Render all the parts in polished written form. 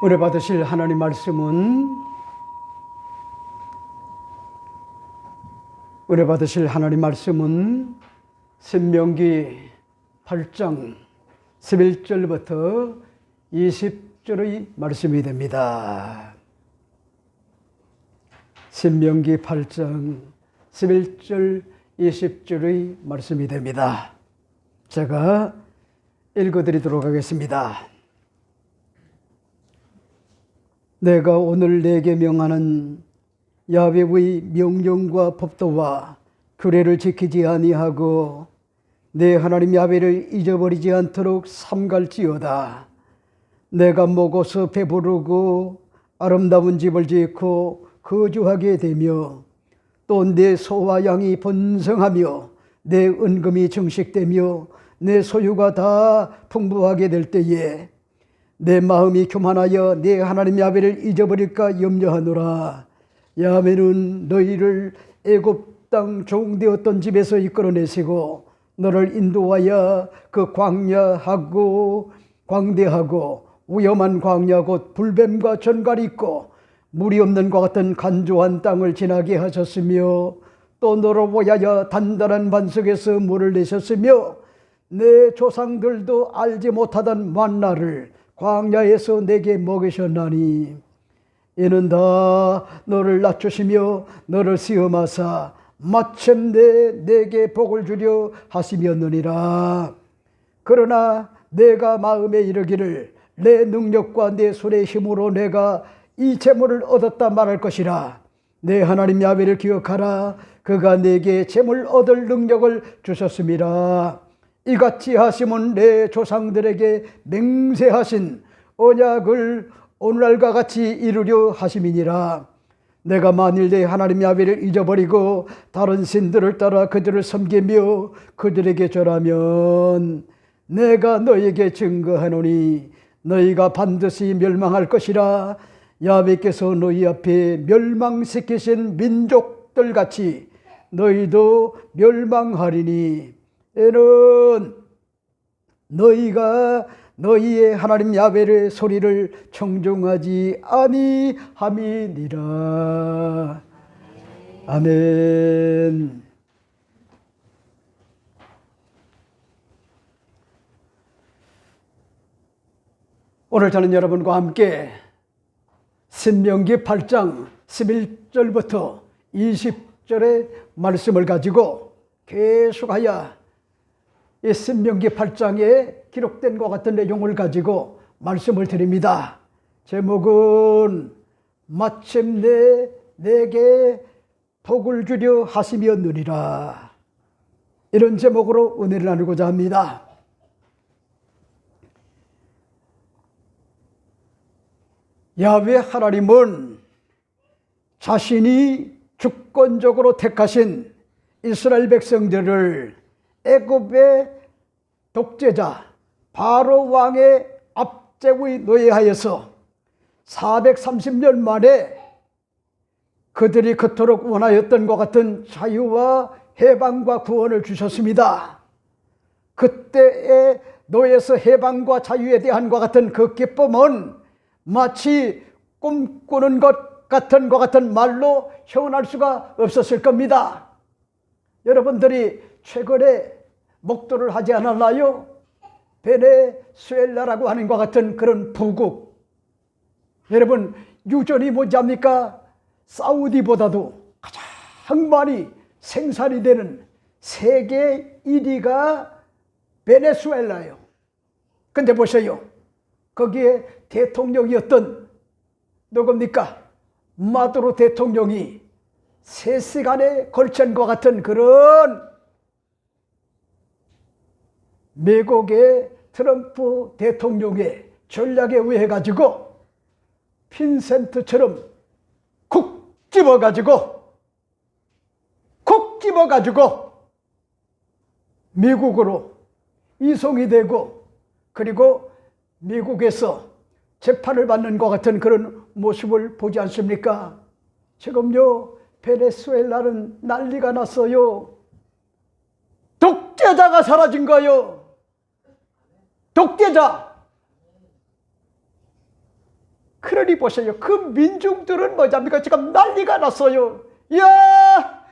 은혜 받으실 하나님 말씀은 신명기 8장 11절부터 20절의 말씀이 됩니다. 신명기 8장 11절 20절의 말씀이 됩니다. 제가 읽어드리도록 하겠습니다. 내가 오늘 내게 명하는 야훼의 명령과 법도와 규례를 지키지 아니하고 내 하나님 야훼를 잊어버리지 않도록 삼갈지어다. 내가 먹어서 배부르고 아름다운 집을 짓고 거주하게 되며 또 내 소와 양이 번성하며 내 은금이 증식되며 내 소유가 다 풍부하게 될 때에 내 마음이 교만하여 내 하나님 야훼를 잊어버릴까 염려하노라. 야훼는 너희를 애굽 땅 종되었던 집에서 이끌어내시고 너를 인도하여 그 광야하고 광대하고 위험한 광야 곧 불뱀과 전갈이 있고 물이 없는 것 같은 간조한 땅을 지나게 하셨으며 또 너를 위하여 단단한 반석에서 물을 내셨으며 내 조상들도 알지 못하던 만나를 광야에서 내게 먹이셨나니 이는 다 너를 낮추시며 너를 시험하사 마침내 내게 복을 주려 하심이었느니라. 그러나 내가 마음에 이르기를 내 능력과 내 손의 힘으로 내가 이 재물을 얻었다 말할 것이라. 내 하나님 야훼를 기억하라. 그가 내게 재물 얻을 능력을 주셨음이라. 이같이 하심은 내 조상들에게 맹세하신 언약을 오늘날과 같이 이루려 하심이니라. 내가 만일 내 하나님 야훼를 잊어버리고 다른 신들을 따라 그들을 섬기며 그들에게 절하면 내가 너에게 증거하노니 너희가 반드시 멸망할 것이라. 야훼께서 너희 앞에 멸망시키신 민족들 같이 너희도 멸망하리니 이는 너희가 너희의 하나님 야훼의 소리를 청종하지 아니함이니라. 아멘. 오늘 저는 여러분과 함께 신명기 8장 11절부터 20절의 말씀을 가지고 계속하여 이 신명기 8장에 기록된 것 같은 내용을 가지고 말씀을 드립니다. 제목은 마침내 내게 복을 주려 하심이었느니라. 이런 제목으로 은혜를 나누고자 합니다. 야훼 하나님은 자신이 주권적으로 택하신 이스라엘 백성들을 애굽의 독재자 바로 왕의 압제의 노예하여서 430년 만에 그들이 그토록 원하였던 것 같은 자유와 해방과 구원을 주셨습니다. 그때의 노예에서 해방과 자유에 대한 것 같은 그 기쁨은 마치 꿈꾸는 것 같은 말로 표현할 수가 없었을 겁니다. 여러분들이 최근에 목도를 하지 않았나요? 베네수엘라라고 하는 것 같은 그런 부국. 여러분, 유전이 뭔지 압니까? 사우디보다도 가장 많이 생산이 되는 세계 1위가 베네수엘라예요. 근데 보세요. 거기에 대통령이었던 누굽니까? 마두로 대통령이 3시간에 걸친 것 같은 그런 미국의 트럼프 대통령의 전략에 의해 가지고 핀센트처럼 콕 집어가지고 미국으로 이송이 되고 그리고 미국에서 재판을 받는 것 같은 그런 모습을 보지 않습니까? 지금요 베네수엘라는 난리가 났어요. 독재자가 사라진 거예요. 독재자. 그러니 보세요. 그 민중들은 뭐잡니까? 지금 난리가 났어요. 야,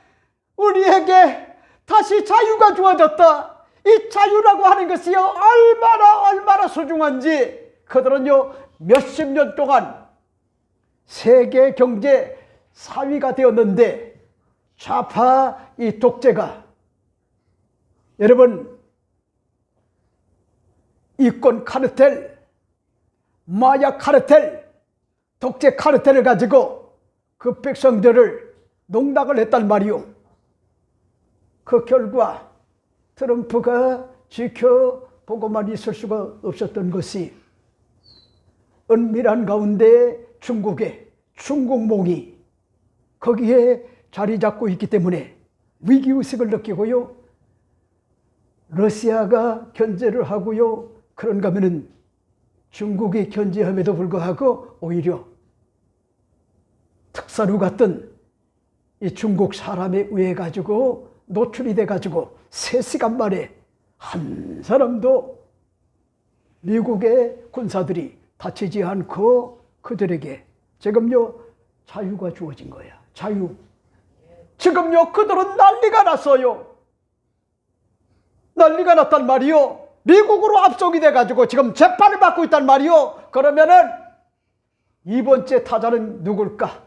우리에게 다시 자유가 주어졌다. 이 자유라고 하는 것이요, 얼마나 소중한지. 그들은요, 몇십 년 동안 세계 경제 4위가 되었는데 좌파 이 독재가, 여러분, 이권 카르텔, 마약 카르텔, 독재 카르텔을 가지고 그 백성들을 농락을 했단 말이오. 그 결과 트럼프가 지켜보고만 있을 수가 없었던 것이, 은밀한 가운데 중국의 중국몽이 거기에 자리 잡고 있기 때문에 위기의식을 느끼고요, 러시아가 견제를 하고요, 그런가 하면은 중국이 견제함에도 불구하고 오히려 특사루 같은 이 중국 사람에 의해 가지고 노출이 돼 가지고 3시간 만에 한 사람도 미국의 군사들이 다치지 않고 그들에게 지금요 자유가 주어진 거야. 자유. 지금요 그들은 난리가 났어요. 난리가 났단 말이요. 미국으로 압송이 돼가지고 지금 재판을 받고 있단 말이요. 그러면은 이번째 타자는 누굴까?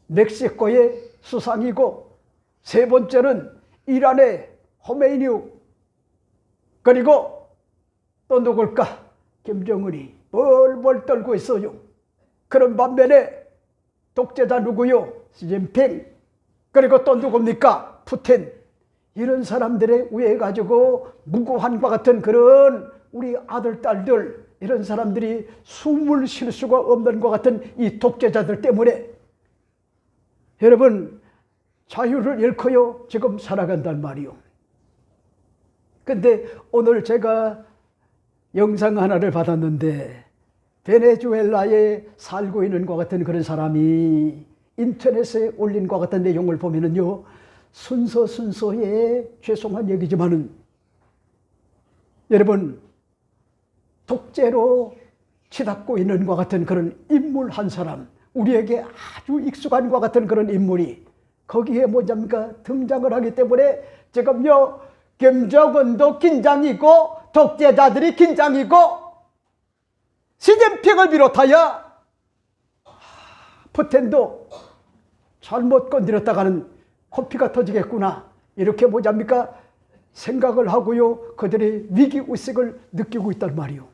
멕시코의 수상이고, 세 번째는 이란의 호메이니우, 그리고 또 누굴까? 김정은이 벌벌 떨고 있어요. 그런 반면에 독재자 누구요? 시진핑, 그리고 또 누굽니까? 푸틴. 이런 사람들에 의해 가지고 무고한과 같은 그런 우리 아들, 딸들, 이런 사람들이 숨을 쉴 수가 없는 것 같은 이 독재자들 때문에 여러분 자유를 잃고요 지금 살아간단 말이요. 근데 오늘 제가 영상 하나를 받았는데, 베네수엘라에 살고 있는 것 같은 그런 사람이 인터넷에 올린 것 같은 내용을 보면은요, 순서에 죄송한 얘기지만은 여러분 독재로 치닫고 있는 것 같은 그런 인물 한 사람, 우리에게 아주 익숙한 것 같은 그런 인물이 거기에 뭐냐니까 등장을 하기 때문에 지금요 김정은도 긴장이고 독재자들이 긴장이고 시진핑을 비롯하여 푸틴도 잘못 건드렸다가는 코피가 터지겠구나, 이렇게 뭐잡니까 생각을 하고요 그들의 위기의식을 느끼고 있단 말이요.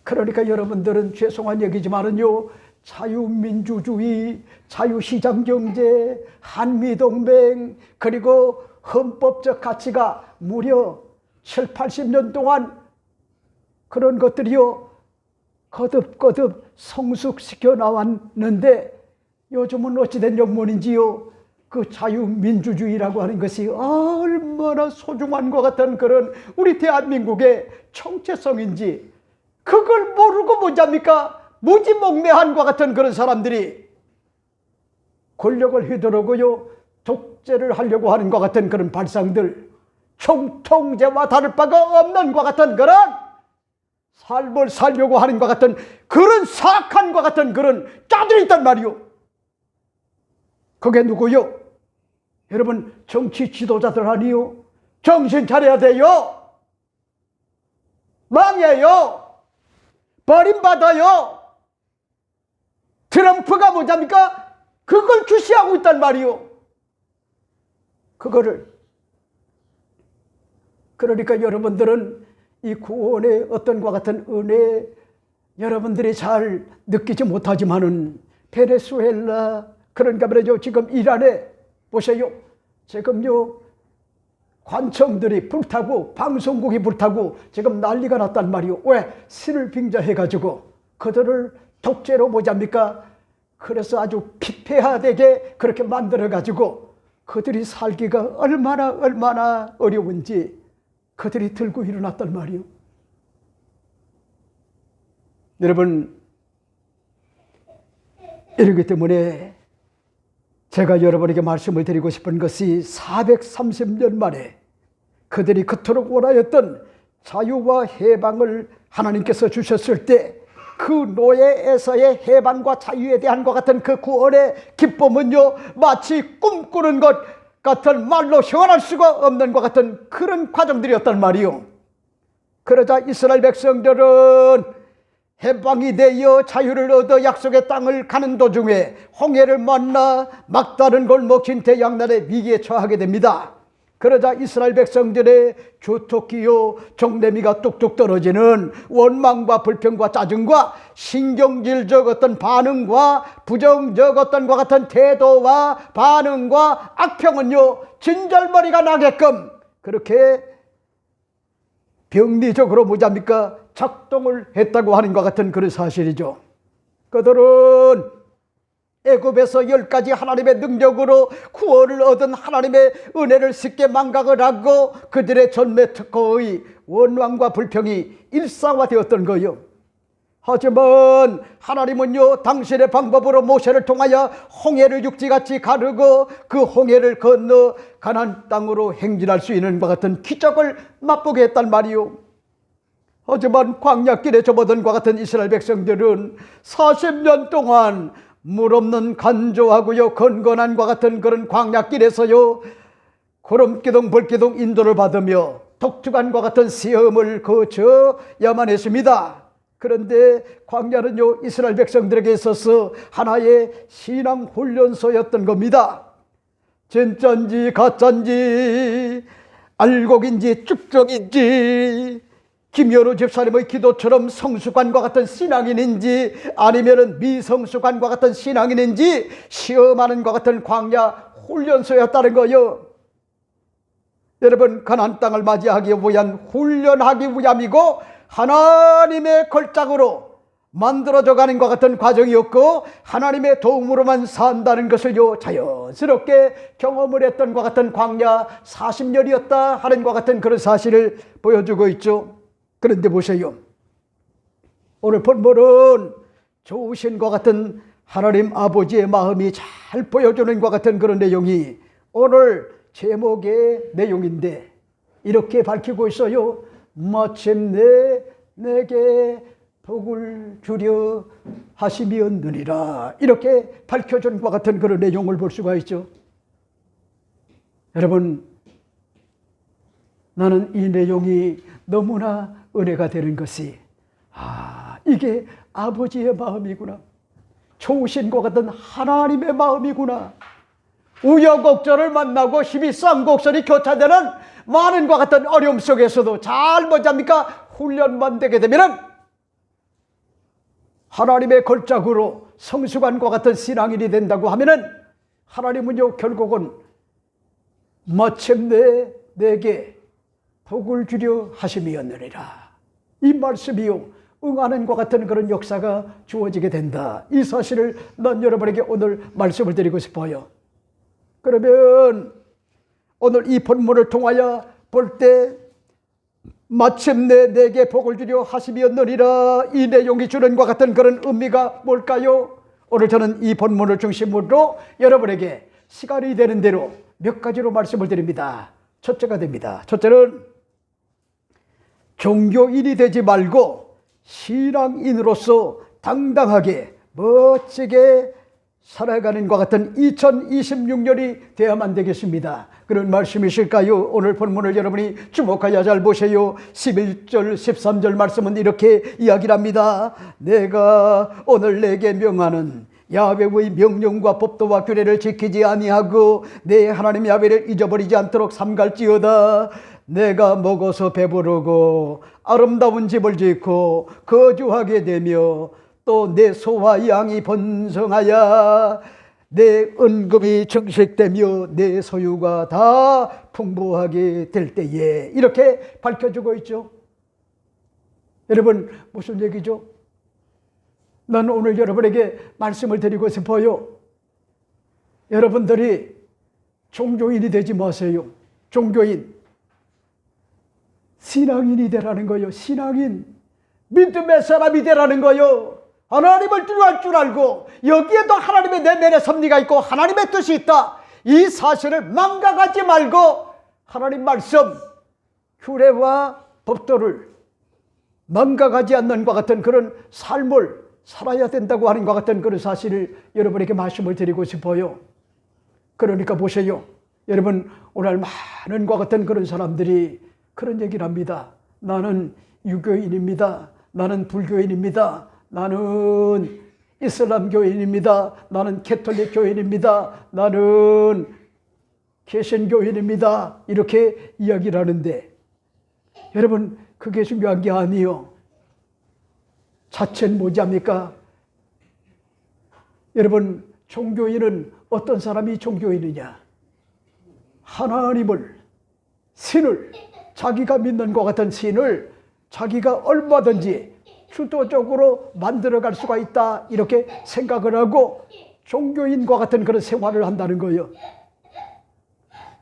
그러니까 여러분들은 죄송한 얘기지만은요, 자유민주주의, 자유시장경제, 한미동맹, 그리고 헌법적 가치가 무려 7, 80년 동안 그런 것들이요 거듭 성숙시켜 나왔는데, 요즘은 어찌된 영문인지요, 그 자유민주주의라고 하는 것이 얼마나 소중한 것 같은 그런 우리 대한민국의 정체성인지 그걸 모르고 뭐잡니까 무지몽매한 것 같은 그런 사람들이 권력을 휘두르고요 독재를 하려고 하는 것 같은 그런 발상들, 총통제와 다를 바가 없는 것 같은 그런 삶을 살려고 하는 것 같은 그런 사악한 것 같은 그런 자들이 있단 말이오. 그게 누구요? 여러분 정치 지도자들 아니요? 정신 차려야 돼요. 망해요. 버림받아요. 트럼프가 뭐잡니까? 그걸 주시하고 있단 말이요. 그거를. 그러니까 여러분들은 이 구원의 어떤 것 같은 은혜 여러분들이 잘 느끼지 못하지만은 베네수엘라, 그러니까 말이죠 지금 이란에 보세요. 지금요 관청들이 불타고 방송국이 불타고 지금 난리가 났단 말이요. 왜? 신을 빙자해가지고 그들을 독재로 뭐잡니까? 그래서 아주 피폐하되게 그렇게 만들어가지고 그들이 살기가 얼마나 어려운지 그들이 들고 일어났단 말이요. 여러분 이러기 때문에 제가 여러분에게 말씀을 드리고 싶은 것이 430년 만에 그들이 그토록 원하였던 자유와 해방을 하나님께서 주셨을 때 그 노예에서의 해방과 자유에 대한 것 같은 그 구원의 기쁨은요, 마치 꿈꾸는 것 같은, 말로 형언할 수가 없는 것 같은 그런 과정들이었단 말이요. 그러자 이스라엘 백성들은 해방이 되어 자유를 얻어 약속의 땅을 가는 도중에 홍해를 만나 막다른 골목 진퇴양난의 위기에 처하게 됩니다. 그러자 이스라엘 백성들의 주토끼요 정내미가 뚝뚝 떨어지는 원망과 불평과 짜증과 신경질적 어떤 반응과 부정적 어떤 것 같은 태도와 반응과 악평은요 진절머리가 나게끔 그렇게 병리적으로 뭐잡니까 작동을 했다고 하는 것 같은 그런 사실이죠. 그들은 애굽에서 10가지 하나님의 능력으로 구원을 얻은 하나님의 은혜를 쉽게 망각을 하고 그들의 전매 특허의 원망과 불평이 일상화되었던 거예요. 하지만 하나님은요 당신의 방법으로 모세를 통하여 홍해를 육지같이 가르고 그 홍해를 건너 가나안 땅으로 행진할 수 있는 것 같은 기적을 맛보게 했단 말이요. 하지만 광야길에 접어든 것 같은 이스라엘 백성들은 40년 동안 물 없는 간조하고요 건건한 것 같은 그런 광야길에서요 구름기둥 불기둥 인도를 받으며 독특한 것 같은 시험을 거쳐야만 했습니다. 그런데 광야는요 이스라엘 백성들에게 있어서 하나의 신앙 훈련소였던 겁니다. 진짜인지 가짜인지 알곡인지 쭉적인지 김여로 집사님의 기도처럼 성숙한과 같은 신앙인인지 아니면은 미성숙한과 같은 신앙인인지 시험하는 것 같은 광야 훈련소였다는 거요. 여러분 가나안 땅을 맞이하기 위한 훈련하기 위함이고 하나님의 걸작으로 만들어져 가는 것 같은 과정이었고 하나님의 도움으로만 산다는 것을요 자연스럽게 경험을 했던 것 같은 광야 40년이었다 하는 것 같은 그런 사실을 보여주고 있죠. 그런데 보세요. 오늘 본문은 좋으신 것 같은 하나님 아버지의 마음이 잘 보여주는 것 같은 그런 내용이 오늘 제목의 내용인데 이렇게 밝히고 있어요. 마침내 내게 복을 주려 하심이었느니라. 이렇게 밝혀주는 것 같은 그런 내용을 볼 수가 있죠. 여러분 나는 이 내용이 너무나 은혜가 되는 것이 이게 아버지의 마음이구나. 좋으신 것 같은 하나님의 마음이구나. 우여곡절을 만나고 힘이 쌍곡선이 교차되는 많은 것 같은 어려움 속에서도 잘 뭐잡니까 훈련만 되게 되면은 하나님의 걸작으로 성숙한 것 같은 신앙인이 된다고 하면은 하나님은요 결국은 마침내 내게 복을 주려 하심이었느니라. 이 말씀이요 응하는 것 같은 그런 역사가 주어지게 된다. 이 사실을 난 여러분에게 오늘 말씀을 드리고 싶어요. 그러면 오늘 이 본문을 통하여 볼 때 마침내 내게 복을 주려 하심이었느니라 이 내용이 주는 것 같은 그런 의미가 뭘까요? 오늘 저는 이 본문을 중심으로 여러분에게 시간이 되는 대로 몇 가지로 말씀을 드립니다. 첫째가 됩니다. 첫째는 종교인이 되지 말고 신앙인으로서 당당하게 멋지게 살아가는 것 같은 2026년이 되어야만 되겠습니다. 그런 말씀이실까요? 오늘 본문을 여러분이 주목하여 잘 보세요. 11절 13절 말씀은 이렇게 이야기를 합니다. 내가 오늘 내게 명하는 야훼의 명령과 법도와 규례를 지키지 아니하고 내 하나님 야훼를 잊어버리지 않도록 삼갈지어다. 내가 먹어서 배부르고 아름다운 집을 짓고 거주하게 되며 또 내 소와 양이 번성하여 내 은금이 증식되며 내 소유가 다 풍부하게 될 때에 이렇게 밝혀주고 있죠. 여러분 무슨 얘기죠? 나는 오늘 여러분에게 말씀을 드리고 싶어요. 여러분들이 종교인이 되지 마세요. 종교인 신앙인이 되라는 거예요. 신앙인 믿음의 사람이 되라는 거예요. 하나님을 뚜할 줄 알고 여기에도 하나님의 내면의 섭리가 있고 하나님의 뜻이 있다. 이 사실을 망각하지 말고 하나님 말씀 규례와 법도를 망각하지 않는 것 같은 그런 삶을 살아야 된다고 하는 것 같은 그런 사실을 여러분에게 말씀을 드리고 싶어요. 그러니까 보세요. 여러분, 오늘 많은 것 같은 그런 사람들이 그런 얘기를 합니다. 나는 유교인입니다. 나는 불교인입니다. 나는 이슬람 교인입니다. 나는 캐톨릭 교인입니다. 나는 개신교인입니다. 이렇게 이야기를 하는데, 여러분, 그게 중요한 게 아니요. 자체는 뭐지 합니까? 여러분, 종교인은 어떤 사람이 종교인이냐? 하나님을, 신을, 자기가 믿는 것 같은 신을 자기가 얼마든지 주도적으로 만들어갈 수가 있다, 이렇게 생각을 하고 종교인과 같은 그런 생활을 한다는 거예요.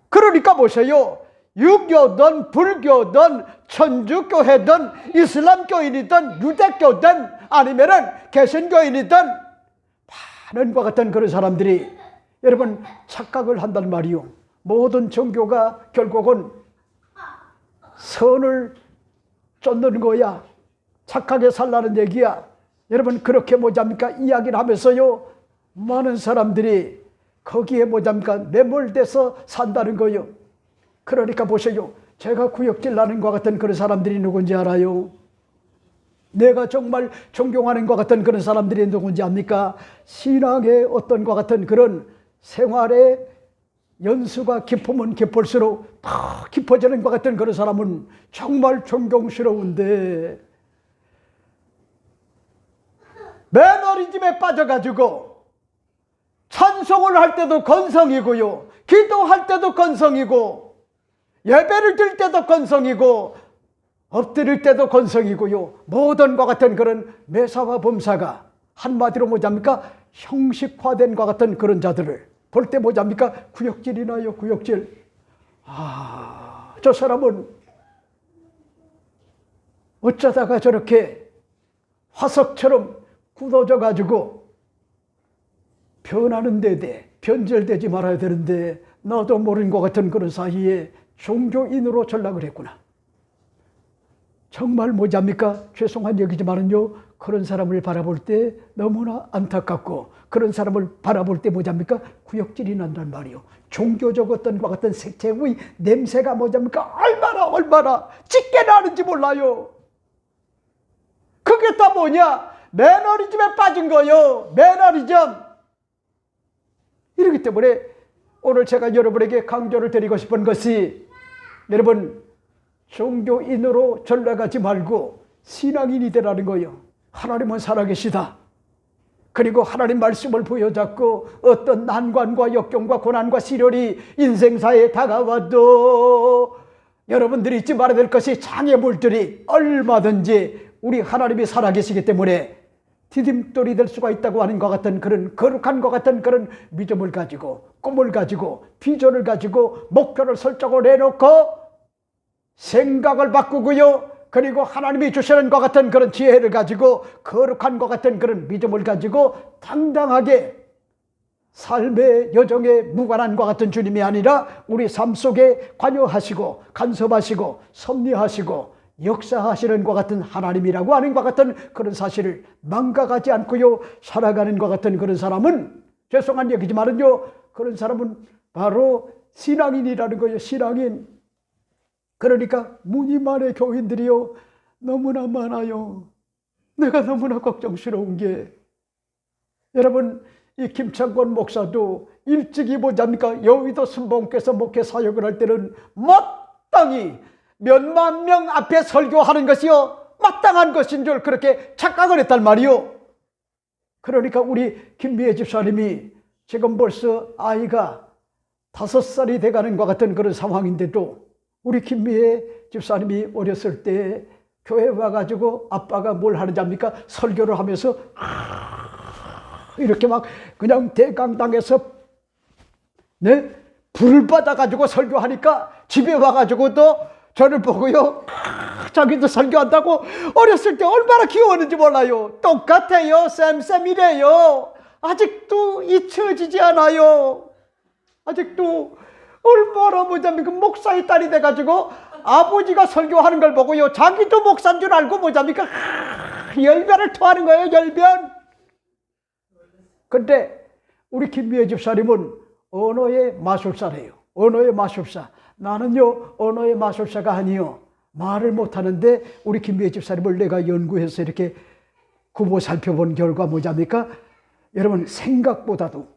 그러니까 보세요. 유교든 불교든 천주교회든 이슬람교인이든 유대교든 아니면은 개신교인이든 많은 것 같은 그런 사람들이 여러분 착각을 한단 말이요. 모든 종교가 결국은 선을 쫓는 거야. 착하게 살라는 얘기야. 여러분, 그렇게 뭐잡니까? 이야기를 하면서요, 많은 사람들이 거기에 뭐잡니까? 매몰돼서 산다는 거예요. 그러니까 보세요. 제가 구역질 나는 것 같은 그런 사람들이 누군지 알아요? 내가 정말 존경하는 것 같은 그런 사람들이 누군지 압니까? 신앙의 어떤 것 같은 그런 생활의 연수가 깊으면 깊을수록 더 깊어지는 것 같은 그런 사람은 정말 존경스러운데, 매너리즘에 빠져가지고 찬송을 할 때도 건성이고요, 기도할 때도 건성이고, 예배를 드릴 때도 건성이고, 엎드릴 때도 건성이고요, 모든 것 같은 그런 매사와 범사가 한마디로 뭐잡니까? 형식화된 것 같은 그런 자들을 볼 때 뭐잡니까? 구역질이 나요. 구역질. 저 사람은 어쩌다가 저렇게 화석처럼 굳어져 가지고 변하는 데에 변절되지 말아야 되는데, 나도 모르는 것 같은 그런 사이에 종교인으로 전락을 했구나. 정말 뭐잡니까? 죄송한 얘기지만은요, 그런 사람을 바라볼 때 너무나 안타깝고, 그런 사람을 바라볼 때 뭐잡니까? 구역질이 난단 말이요. 종교적 어떤 것 같은 색채의 냄새가 뭐잡니까? 얼마나 짙게 나는지 몰라요. 그게 다 뭐냐? 매너리즘에 빠진 거요. 매너리즘. 이렇기 때문에 오늘 제가 여러분에게 강조를 드리고 싶은 것이, 여러분, 종교인으로 전락하지 말고 신앙인이 되라는 거예요. 하나님은 살아계시다. 그리고 하나님 말씀을 부여잡고 어떤 난관과 역경과 고난과 시련이 인생사에 다가와도 여러분들이 잊지 말아야 될 것이, 장애물들이 얼마든지 우리 하나님이 살아계시기 때문에 디딤돌이 될 수가 있다고 하는 것 같은 그런 거룩한 것 같은 그런 믿음을 가지고, 꿈을 가지고, 비전을 가지고, 목표를 설정을 해놓고 생각을 바꾸고요, 그리고 하나님이 주시는 것 같은 그런 지혜를 가지고, 거룩한 것 같은 그런 믿음을 가지고 당당하게 삶의 여정에 무관한 것 같은 주님이 아니라 우리 삶 속에 관여하시고 간섭하시고 섭리하시고 역사하시는 것 같은 하나님이라고 하는 것 같은 그런 사실을 망각하지 않고요 살아가는 것 같은 그런 사람은, 죄송한 얘기지만은요, 그런 사람은 바로 신앙인이라는 거예요. 신앙인. 그러니까 무늬만의 교인들이요 너무나 많아요. 내가 너무나 걱정스러운 게, 여러분, 이 김창권 목사도 일찍이 뭐잡니까? 여의도 순복음교회에서 목회 사역을 할 때는 마땅히 몇만 명 앞에 설교하는 것이요 마땅한 것인 줄 그렇게 착각을 했단 말이요. 그러니까 우리 김미애 집사님이 지금 벌써 아이가 5살이 돼가는 것 같은 그런 상황인데도, 우리 김미애 집사님이 어렸을 때 교회 와가지고 아빠가 뭘 하는지 압니까? 설교를 하면서 이렇게 막 그냥 대강당에서 불을 받아가지고 설교하니까 집에 와가지고도 저를 보고요 자기도 설교한다고 어렸을 때 얼마나 귀여웠는지 몰라요. 똑같아요. 쌤이래요. 아직도 잊혀지지 않아요. 아직도 얼마나 뭐잡니까 목사의 딸이 돼가지고 아버지가 설교하는 걸 보고요 자기도 목사인 줄 알고 뭐잡니까 열변을 토하는 거예요. 열변. 근데 우리 김미애 집사님은 언어의 마술사래요. 언어의 마술사. 나는요 언어의 마술사가 아니요 말을 못하는데 우리 김미애 집사님을 내가 연구해서 이렇게 구보 살펴본 결과 뭐잡니까? 여러분 생각보다도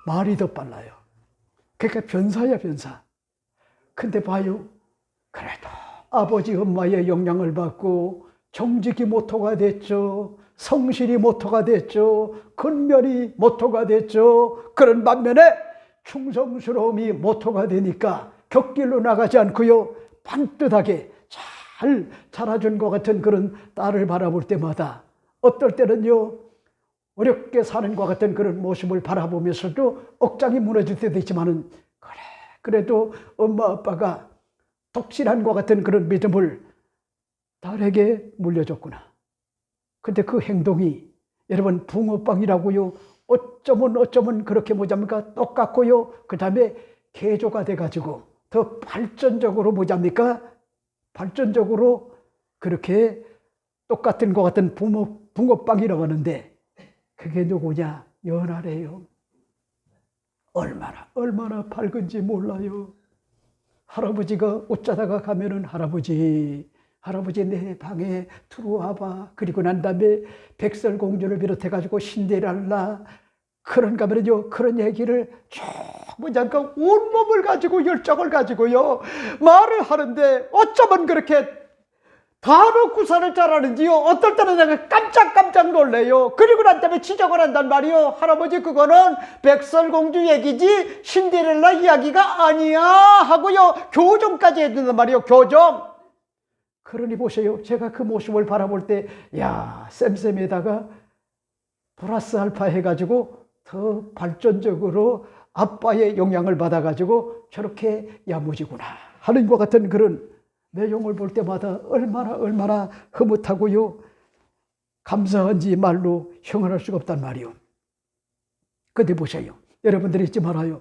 말이 더 빨라요. 그러니까 변사야 변사. 근데 봐요. 그래도 아버지 엄마의 영향을 받고 정직이 모토가 됐죠. 성실이 모토가 됐죠. 근면이 모토가 됐죠. 그런 반면에 충성스러움이 모토가 되니까 곁길로 나가지 않고요. 반듯하게 잘 자라준 것 같은 그런 딸을 바라볼 때마다 어떨 때는요. 어렵게 사는 것 같은 그런 모습을 바라보면서도 억장이 무너질 때도 있지만은 그래도 엄마 아빠가 독실한 것 같은 그런 믿음을 딸에게 물려줬구나. 근데 그 행동이 여러분 붕어빵이라고요. 어쩌면 그렇게 뭐잡니까 똑같고요. 그 다음에 개조가 돼가지고 더 발전적으로 뭐잡니까 발전적으로 그렇게 똑같은 것 같은 붕어빵이라고 하는데 그게 누구냐? 연하래요. 얼마나 밝은지 몰라요. 할아버지가 옷자다가 가면은 할아버지 내 방에 들어와봐. 그리고 난 다음에 백설공주를 비롯해가지고 신데렐라 그런가 하면요 그런 얘기를 쭉 뭐냐니까 온몸을 가지고 열정을 가지고요 말을 하는데 어쩌면 그렇게 단어 구사를 잘하는지요. 어떨 때는 내가 깜짝 놀래요. 그리고 난 다음에 지적을 한단 말이요. 할아버지 그거는 백설공주 얘기지 신데렐라 이야기가 아니야 하고요. 교정까지 해준단 말이요. 교정. 그러니 보세요. 제가 그 모습을 바라볼 때 야 쌤쌤에다가 플러스 알파 해가지고 더 발전적으로 아빠의 영향을 받아가지고 저렇게 야무지구나 하는 것 같은 그런 내용을 볼 때마다 얼마나 흐뭇하고요. 감사한지 말로 형언할 수가 없단 말이요. 근데 보세요. 여러분들이 잊지 말아요.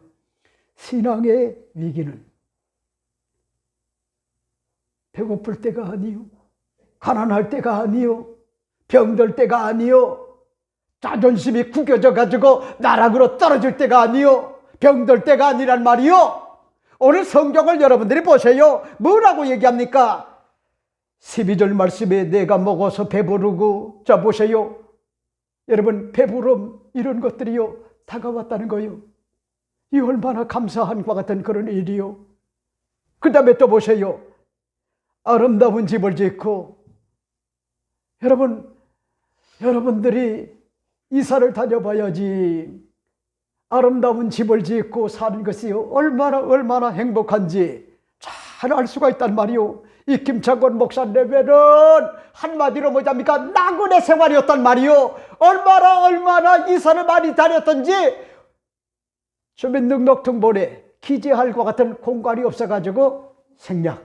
신앙의 위기는 배고플 때가 아니요. 가난할 때가 아니요. 병들 때가 아니요. 자존심이 구겨져 가지고 나락으로 떨어질 때가 아니요. 병들 때가 아니란 말이요. 오늘 성경을 여러분들이 보세요. 뭐라고 얘기합니까? 12절 말씀에 내가 먹어서 배부르고 자 보세요. 여러분 배부름 이런 것들이요 다가왔다는 거예요. 이 얼마나 감사한 것 같은 그런 일이요. 그 다음에 또 보세요. 아름다운 집을 짓고 여러분들이 이사를 다녀봐야지 아름다운 집을 짓고 사는 것이 얼마나 행복한지 잘 알 수가 있단 말이요. 이 김창곤 목사 레벨은 한마디로 뭐잡니까? 나그네 생활이었단 말이요. 얼마나 이사를 많이 다녔던지 주민등록등본에 기재할 것 같은 공간이 없어가지고 생략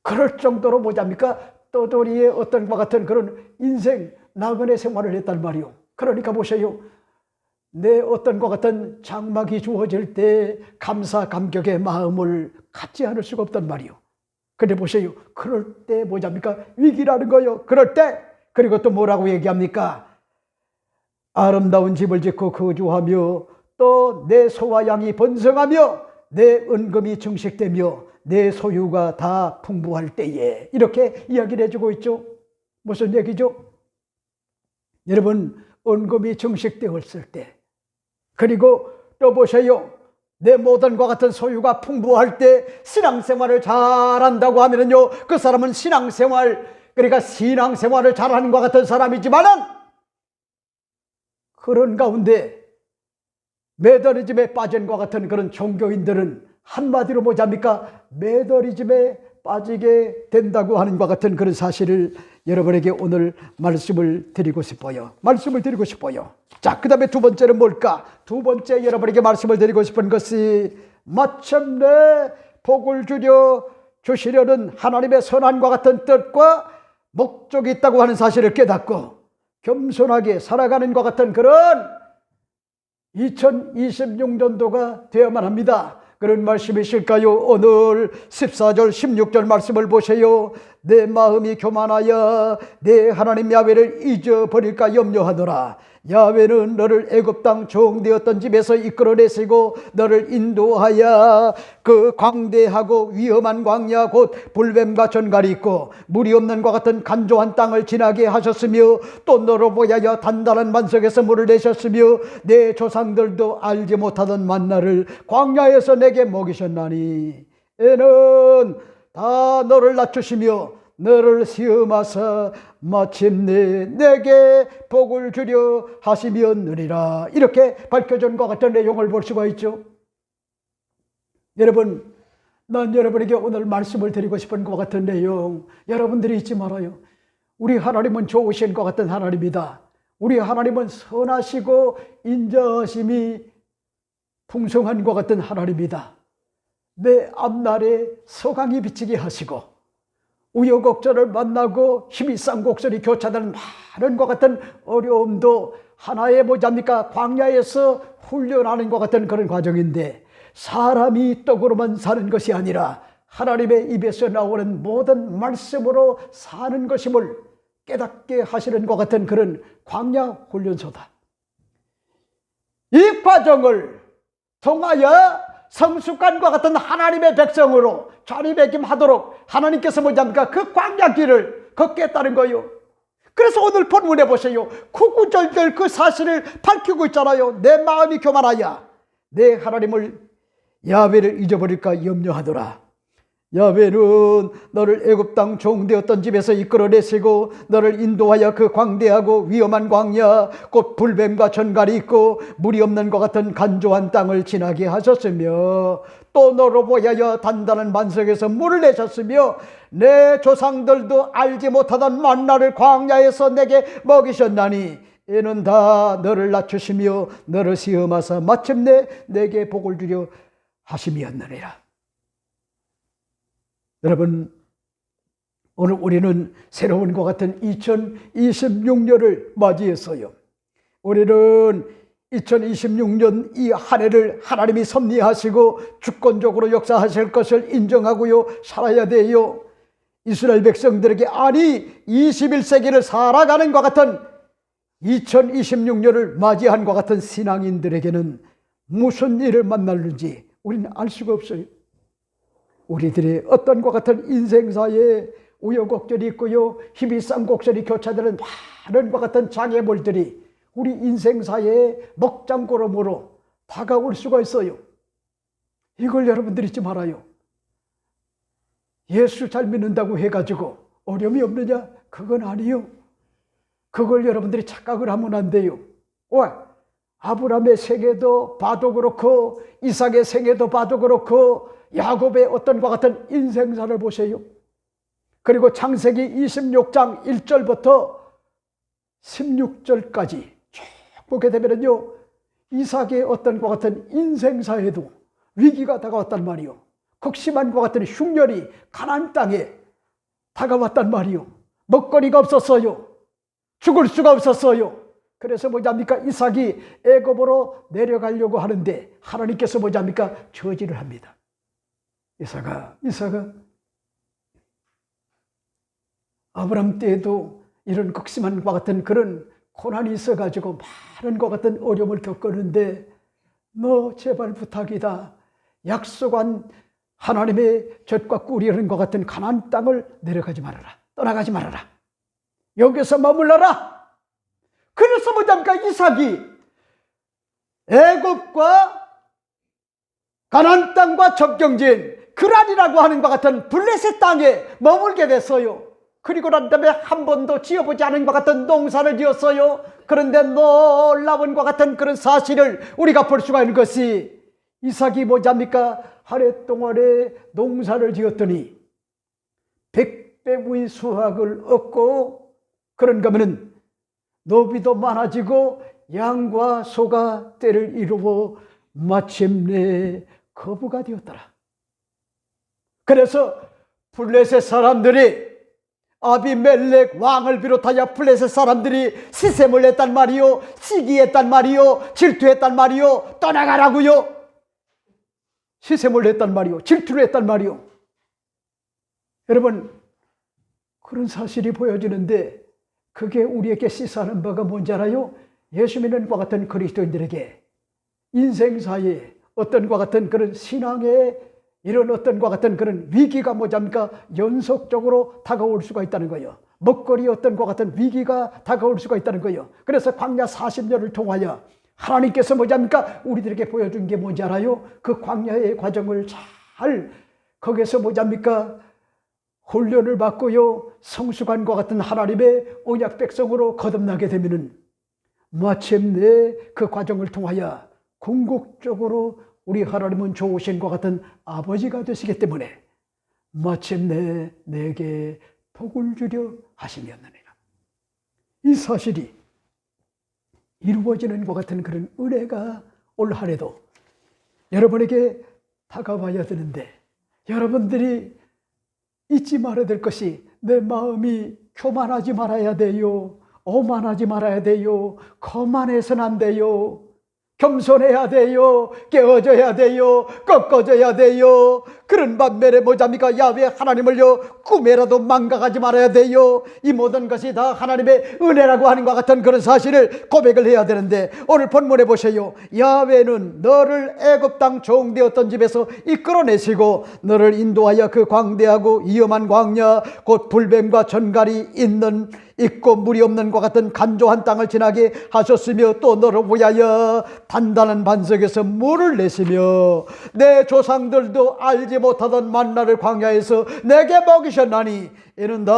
그럴 정도로 뭐잡니까? 떠돌이의 어떤 것 같은 그런 인생 나그네 생활을 했단 말이요. 그러니까 보세요. 내 어떤 것 같은 장막이 주어질 때 감사 감격의 마음을 갖지 않을 수가 없단 말이요. 근데 보세요. 그럴 때 뭐잡니까? 위기라는 거요. 그럴 때 그리고 또 뭐라고 얘기합니까? 아름다운 집을 짓고 거주하며 또 내 소와 양이 번성하며 내 은금이 증식되며 내 소유가 다 풍부할 때에 이렇게 이야기를 해주고 있죠. 무슨 얘기죠? 여러분 은금이 증식되었을 때 그리고 또 보세요. 내 모든 것 같은 소유가 풍부할 때 신앙생활을 잘한다고 하면은요 그 사람은 그러니까 신앙생활을 잘하는 것 같은 사람이지만은 그런 가운데 매너리즘에 빠진 것 같은 그런 종교인들은 한마디로 뭐잡니까? 매너리즘에 빠지게 된다고 하는 것 같은 그런 사실을 여러분에게 오늘 말씀을 드리고 싶어요. 자, 그 다음에 두 번째는 뭘까? 두 번째 여러분에게 말씀을 드리고 싶은 것이 마침내 복을 주시려는 하나님의 선한과 같은 뜻과 목적이 있다고 하는 사실을 깨닫고 겸손하게 살아가는 것 같은 그런 2026년도가 되어야만 합니다. 그런 말씀이실까요? 오늘 14절 16절 말씀을 보세요. 내 마음이 교만하여 내 하나님 야훼를 잊어버릴까 염려하더라. 야훼는 너를 애굽 땅 종되었던 집에서 이끌어내시고 너를 인도하여 그 광대하고 위험한 광야 곧 불뱀과 전갈이 있고 물이 없는 것 같은 간조한 땅을 지나게 하셨으며 또 너로 보하여 단단한 반석에서 물을 내셨으며 내 조상들도 알지 못하던 만나를 광야에서 내게 먹이셨나니 이는 다 너를 낮추시며 너를 시험하사 마침내 내게 복을 주려 하시면느니라. 이렇게 밝혀진 것 같은 내용을 볼 수가 있죠. 여러분, 난 여러분에게 오늘 말씀을 드리고 싶은 것 같은 내용, 여러분들이 잊지 말아요. 우리 하나님은 좋으신 것 같은 하나님이다. 우리 하나님은 선하시고 인자하심이 풍성한 것 같은 하나님이다. 내 앞날에 서강이 비치게 하시고 우여곡절을 만나고 힘이 싼 곡절이 교차되는 많은 것 같은 어려움도 하나의 뭐합니까? 광야에서 훈련하는 것 같은 그런 과정인데, 사람이 떡으로만 사는 것이 아니라 하나님의 입에서 나오는 모든 말씀으로 사는 것임을 깨닫게 하시는 것 같은 그런 광야 훈련소다. 이 과정을 통하여 성숙한과 같은 하나님의 백성으로 자리매김하도록 하나님께서 뭐냐니까 그 광야길을 걷겠다는 거예요. 그래서 오늘 본문에 보세요. 구구절절 그 사실을 밝히고 있잖아요. 내 마음이 교만하여 내 하나님을 야훼를 잊어버릴까 염려하더라. 야훼는 너를 애굽 땅 종되었던 집에서 이끌어내시고 너를 인도하여 그 광대하고 위험한 광야 곧 불뱀과 전갈이 있고 물이 없는 것 같은 간조한 땅을 지나게 하셨으며 또 너로 보하여 단단한 반석에서 물을 내셨으며 내 조상들도 알지 못하던 만나를 광야에서 내게 먹이셨나니 이는 다 너를 낮추시며 너를 시험하사 마침내 내게 복을 주려 하심이었느니라. 여러분, 오늘 우리는 새로운 것 같은 2026년을 맞이했어요. 우리는 2026년 이 한 해를 하나님이 섭리하시고 주권적으로 역사하실 것을 인정하고요 살아야 돼요. 이스라엘 백성들에게 아니 21세기를 살아가는 것 같은 2026년을 맞이한 것 같은 신앙인들에게는 무슨 일을 만날는지 우리는 알 수가 없어요. 우리들의 어떤 것 같은 인생사에 우여곡절이 있고요 힘이 싼 곡절이 교차되는 많은 것 같은 장애물들이 우리 인생사에 먹장구름으로 다가올 수가 있어요. 이걸 여러분들이 잊지 말아요. 예수 잘 믿는다고 해가지고 어려움이 없느냐? 그건 아니요. 그걸 여러분들이 착각을 하면 안 돼요. 아브라함의 생애도 봐도 그렇고 이삭의 생애도 봐도 그렇고 야곱의 어떤 것 같은 인생사를 보세요. 그리고 창세기 26장 1절부터 16절까지 쭉 보게 되면요 이삭의 어떤 것 같은 인생사에도 위기가 다가왔단 말이요. 극심한 것 같은 흉년이 가나안 땅에 다가왔단 말이요. 먹거리가 없었어요. 죽을 수가 없었어요. 그래서 뭐냐입니까? 이삭이 애굽으로 내려가려고 하는데 하나님께서 뭐냐입니까? 저지를 합니다. 이삭아 아브라함 때에도 이런 극심한 것 같은 그런 고난이 있어가지고 많은 것 같은 어려움을 겪었는데 너 제발 부탁이다. 약속한 하나님의 젖과 꿀이 흐르는 것 같은 가나안 땅을 내려가지 말아라. 떠나가지 말아라. 여기서 머물러라. 그래서 뭐냐니까 이삭이 애굽과 가나안 땅과 접경지인 그란이라고 하는 것 같은 블레셋 땅에 머물게 됐어요. 그리고 난 다음에 한 번도 지어보지 않은 것 같은 농사를 지었어요. 그런데 놀라운 것 같은 그런 사실을 우리가 볼 수가 있는 것이 이삭이 뭐냐입니까? 한 해 동안에 농사를 지었더니 100배의 수확을 얻고 그런가 하면은 노비도 많아지고 양과 소가 때를 이루고 마침내 거부가 되었더라. 그래서 블레셋 사람들이 아비멜렉 왕을 비롯하여 블레셋 사람들이 시샘을 냈단 말이요, 시기했단 말이요, 질투했단 말이요, 떠나가라고요. 시샘을 냈단 말이요, 질투를 했단 말이요. 여러분, 그런 사실이 보여지는데 그게 우리에게 시사하는 바가 뭔지 알아요? 예수 믿는 것 같은 그리스도인들에게 인생사에 어떤 것 같은 그런 신앙의 이런 어떤 것 같은 그런 위기가 뭐냐니까 연속적으로 다가올 수가 있다는 거예요. 먹거리 어떤 것 같은 위기가 다가올 수가 있다는 거예요. 그래서 광야 40년을 통하여 하나님께서 뭐냐니까 우리들에게 보여준 게 뭔지 알아요? 그 광야의 과정을 잘 거기서 뭐냐니까 훈련을 받고요, 성숙한과 같은 하나님의 언약 백성으로 거듭나게 되면은 마침내 그 과정을 통하여 궁극적으로 우리 하나님은 좋으신 것 같은 아버지가 되시기 때문에 마침내 내게 복을 주려 하시면느니라. 이 사실이 이루어지는 것 같은 그런 은혜가 올 한해도 여러분에게 다가와야 되는데, 여러분들이 잊지 말아야 될 것이 내 마음이 교만하지 말아야 돼요, 오만하지 말아야 돼요, 거만해서는 안 돼요, 겸손해야 돼요, 깨어져야 돼요, 꺾어져야 돼요. 그런 반면에 뭐잡니까? 야훼 하나님을요 꿈에라도 망각하지 말아야 돼요. 이 모든 것이 다 하나님의 은혜라고 하는 것 같은 그런 사실을 고백을 해야 되는데, 오늘 본문에 보세요. 야훼는 너를 애굽 땅 종되었던 집에서 이끌어내시고 너를 인도하여 그 광대하고 위험한 광야 곧 불뱀과 전갈이 있고 물이 없는 것 같은 간조한 땅을 지나게 하셨으며, 또 너를 위하여 단단한 반석에서 물을 내시며 내 조상들도 알지 못하던 만나를 광야에서 내게 먹이셨나니 이는 다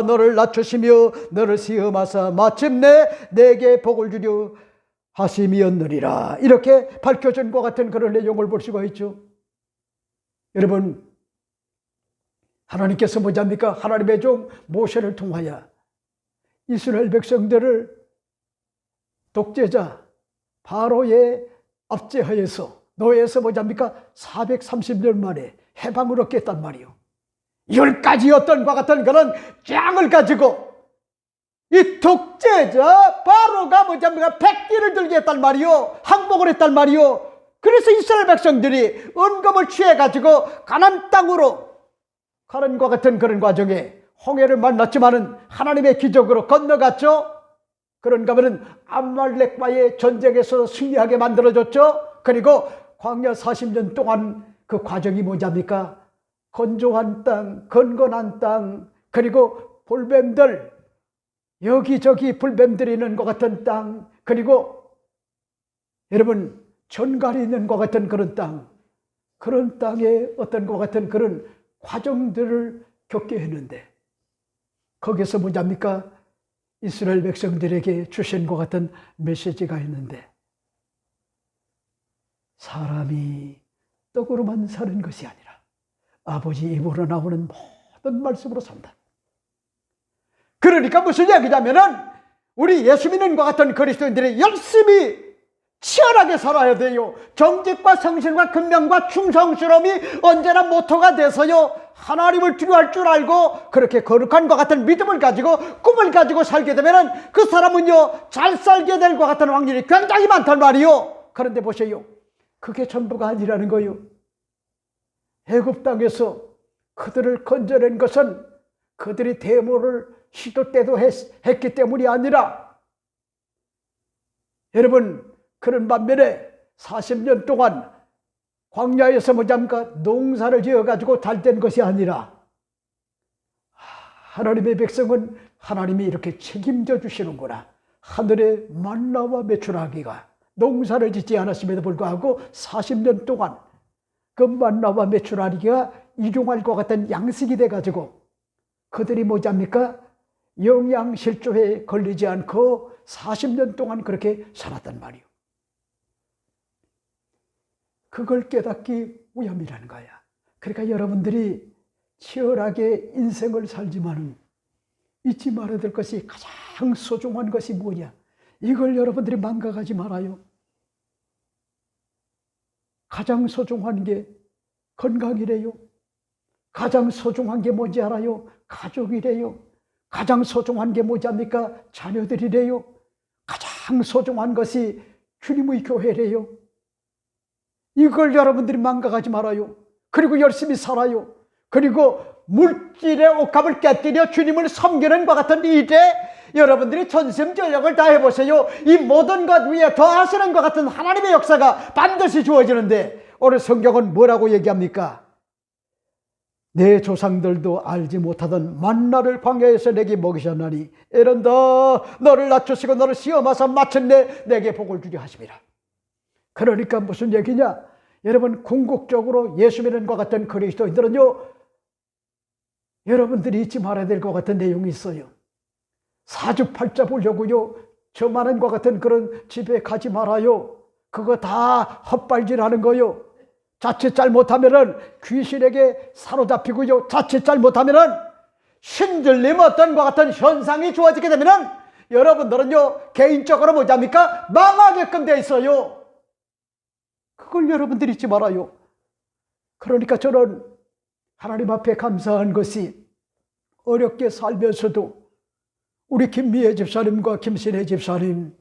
너를 낮추시며 너를 시험하사 마침내 내게 복을 주려 하심이었느니라. 이렇게 밝혀진 것 같은 그런 내용을 볼 수가 있죠. 여러분, 하나님께서 뭐냐입니까? 하나님의 종 모세를 통하여 이스라엘 백성들을 독재자 바로의 압제하에서 노예에서 뭐냐입니까? 430년 만에 해방을 얻게 했단 말이요. 10가지 어떤 것 같은 그런 짱을 가지고 이 독재자 바로가 뭐냐입니까? 백기를 들게 했단 말이요, 항복을 했단 말이요. 그래서 이스라엘 백성들이 은금을 취해가지고 가나안 땅으로 가는 것 같은 그런 과정에 홍해를 만났지만은 하나님의 기적으로 건너갔죠. 그런가 하면 아말렉과의 전쟁에서 승리하게 만들어졌죠. 그리고 광야 40년 동안 그 과정이 뭐냐입니까? 건조한 땅, 건건한 땅, 그리고 불뱀들, 여기저기 불뱀들이 있는 것 같은 땅, 그리고 여러분 전갈이 있는 것 같은 그런 땅, 그런 땅에 어떤 것 같은 그런 과정들을 겪게 했는데, 거기서 뭐냐입니까? 이스라엘 백성들에게 주신 것 같은 메시지가 있는데, 사람이 떡으로만 사는 것이 아니라 아버지 입으로 나오는 모든 말씀으로 산다. 그러니까 무슨 얘기냐면은 우리 예수 믿는 것 같은 그리스도인들이 열심히 치열하게 살아야 돼요. 정직과 성실과 근면과 충성스러움이 언제나 모토가 돼서요, 하나님을 두려워할 줄 알고 그렇게 거룩한 것 같은 믿음을 가지고 꿈을 가지고 살게 되면은 그 사람은요 잘 살게 될 것 같은 확률이 굉장히 많단 말이요. 그런데 보세요, 그게 전부가 아니라는 거예요. 애굽 땅에서 그들을 건져낸 것은 그들이 데모를 시도 때도 했기 때문이 아니라, 여러분 그런 반면에 40년 동안 광야에서 뭐냐니까 농사를 지어가지고 잘된 것이 아니라 하나님의 백성은 하나님이 이렇게 책임져 주시는구나. 하늘의 만나와 메추라기가 농사를 짓지 않았음에도 불구하고 40년 동안 그 만나와 메추라기가 일용할 것 같은 양식이 돼가지고 그들이 뭐냐입니까? 영양실조에 걸리지 않고 40년 동안 그렇게 살았단 말이요. 그걸 깨닫기 위함이라는 거야. 그러니까 여러분들이 치열하게 인생을 살지만은 잊지 말아야 될 것이, 가장 소중한 것이 뭐냐? 이걸 여러분들이 망각하지 말아요. 가장 소중한 게 건강이래요. 가장 소중한 게 뭔지 알아요? 가족이래요. 가장 소중한 게 뭐지 합니까? 자녀들이래요. 가장 소중한 것이 주님의 교회래요. 이걸 여러분들이 망각하지 말아요. 그리고 열심히 살아요. 그리고 물질의 옥합을 깨뜨려 주님을 섬기는 것 같은 일에 여러분들이 전심전력을 다해보세요. 이 모든 것 위에 더하시는 것 같은 하나님의 역사가 반드시 주어지는데, 오늘 성경은 뭐라고 얘기합니까? 내 조상들도 알지 못하던 만나를 광야에서 내게 먹이셨나니 이런다 너를 낮추시고 너를 시험하사 마침내 내게 복을 주려 하심이라. 그러니까 무슨 얘기냐? 여러분, 궁극적으로 예수 믿는 것 같은 그리스도인들은요, 여러분들이 잊지 말아야 될 것 같은 내용이 있어요. 사주팔자 보려고요, 저 많은 것 같은 그런 집에 가지 말아요. 그거 다 헛발질하는 거요. 자칫 잘못하면은 귀신에게 사로잡히고요, 자칫 잘못하면은 신들림 어떤 것 같은 현상이 주어지게 되면은 여러분들은요, 개인적으로 뭐지 합니까? 망하게끔 돼 있어요. 그걸 여러분들이 잊지 말아요. 그러니까 저는 하나님 앞에 감사한 것이, 어렵게 살면서도 우리 김미애 집사님과 김신혜 집사님,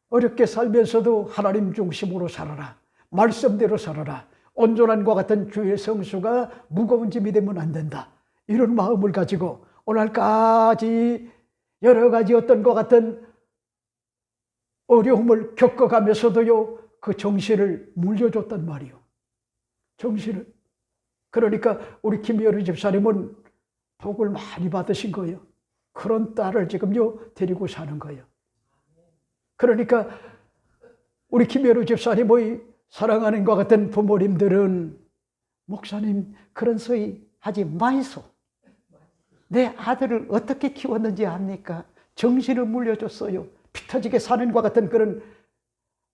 어렵게 살면서도 하나님 중심으로 살아라, 말씀대로 살아라, 온전한 것 같은 주의 성수가 무거운 짐이 되면 안 된다, 이런 마음을 가지고 오늘까지 여러 가지 어떤 것 같은 어려움을 겪어가면서도요, 그 정신을 물려줬단 말이요. 정신을. 그러니까 우리 김여리 집사님은 복을 많이 받으신 거예요. 그런 딸을 지금요 데리고 사는 거예요. 그러니까 우리 김여리 집사님의 사랑하는 것 같은 부모님들은, 목사님 그런 소리 하지 마이소. 내 아들을 어떻게 키웠는지 압니까? 정신을 물려줬어요. 피 터지게 사는 것 같은 그런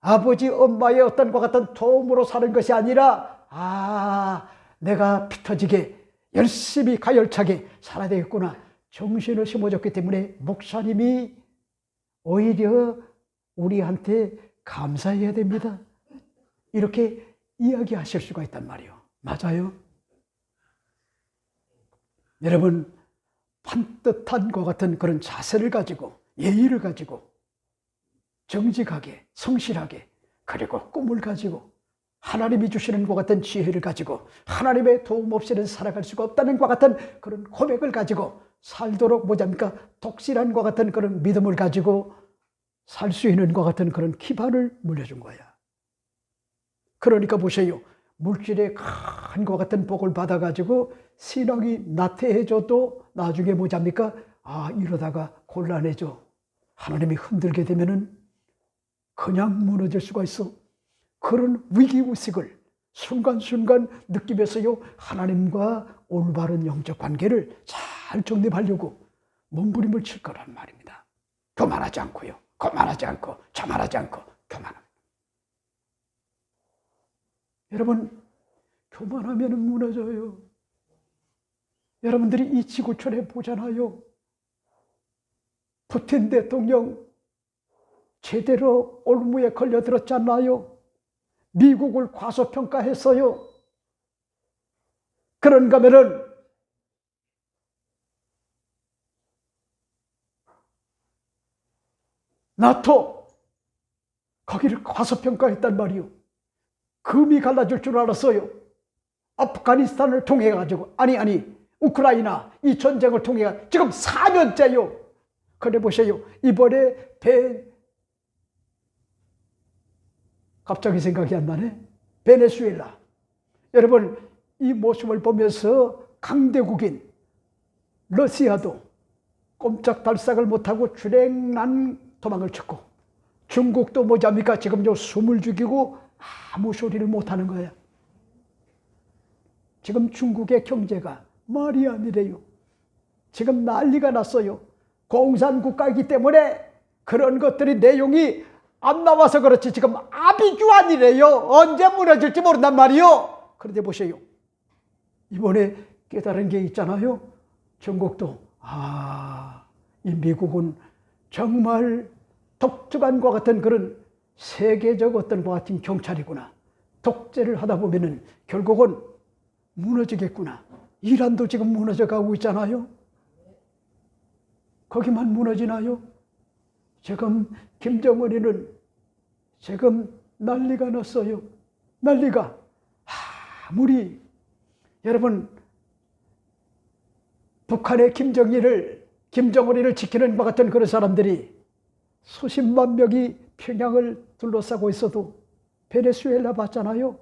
아버지 엄마의 어떤 것 같은 도움으로 사는 것이 아니라, 내가 피 터지게 열심히 가열차게 살아야 되겠구나, 정신을 심어줬기 때문에 목사님이 오히려 우리한테 감사해야 됩니다, 이렇게 이야기하실 수가 있단 말이에요. 맞아요? 여러분, 반듯한 것 같은 그런 자세를 가지고, 예의를 가지고, 정직하게, 성실하게, 그리고 꿈을 가지고, 하나님이 주시는 것 같은 지혜를 가지고, 하나님의 도움 없이는 살아갈 수가 없다는 것 같은 그런 고백을 가지고 살도록 뭐랍니까? 독실한 것 같은 그런 믿음을 가지고 살 수 있는 것 같은 그런 기반을 물려준 거야. 그러니까 보세요. 물질에 큰 것 같은 복을 받아가지고 신앙이 나태해져도 나중에 뭐랍니까? 이러다가 곤란해져. 하나님이 흔들게 되면은 그냥 무너질 수가 있어. 그런 위기의식을 순간순간 느끼면서요, 하나님과 올바른 영적 관계를 잘 정립하려고 몸부림을 칠 거란 말입니다. 교만하지 않고요, 거만하지 않고, 자만하지 않고, 교만합니다. 여러분, 교만하면 무너져요. 여러분들이 이 지구촌에 보잖아요. 푸틴 대통령 제대로 올무에 걸려들었잖아요. 미국을 과소평가했어요. 그런가 하면은 나토 거기를 과소평가했단 말이요. 금이 갈라질 줄 알았어요. 아프가니스탄을 통해 가지고, 아니 우크라이나 이 전쟁을 통해 지금 4년째요. 그래 보세요. 이번에 갑자기 생각이 안 나네. 베네수엘라. 여러분, 이 모습을 보면서 강대국인 러시아도 꼼짝달싹을 못하고 주랭난 도망을 쳤고, 중국도 뭐잡니까? 지금 숨을 죽이고 아무 소리를 못하는 거야. 지금 중국의 경제가 말이 아니래요. 지금 난리가 났어요. 공산국가이기 때문에 그런 것들이 내용이 안 나와서 그렇지 지금 아비규환이래요. 언제 무너질지 모른단 말이요. 그런데 보세요. 이번에 깨달은 게 있잖아요. 중국도 이 미국은 정말 독특한과 같은 그런 세계적 어떤 것 같은 경찰이구나. 독재를 하다 보면은 결국은 무너지겠구나. 이란도 지금 무너져 가고 있잖아요. 거기만 무너지나요? 지금 김정은이는 지금 난리가 났어요. 난리가. 아무리 여러분 북한의 김정은이를 지키는 것 같은 그런 사람들이 수십만 명이 평양을 둘러싸고 있어도 베네수엘라 봤잖아요.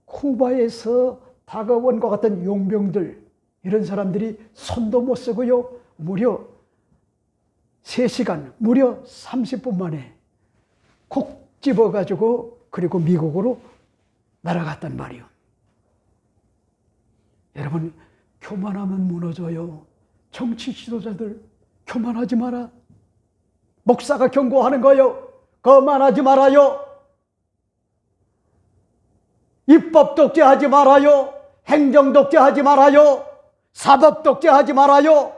쿠바에서 다가온 것 같은 용병들, 이런 사람들이 손도 못 쓰고요. 무려 3시간, 무려 30분 만에 콕 집어가지고 그리고 미국으로 날아갔단 말이요. 여러분, 교만하면 무너져요. 정치 지도자들 교만하지 마라. 목사가 경고하는 거요. 거만하지 말아요. 입법 독재하지 말아요. 행정 독재하지 말아요. 사법 독재하지 말아요.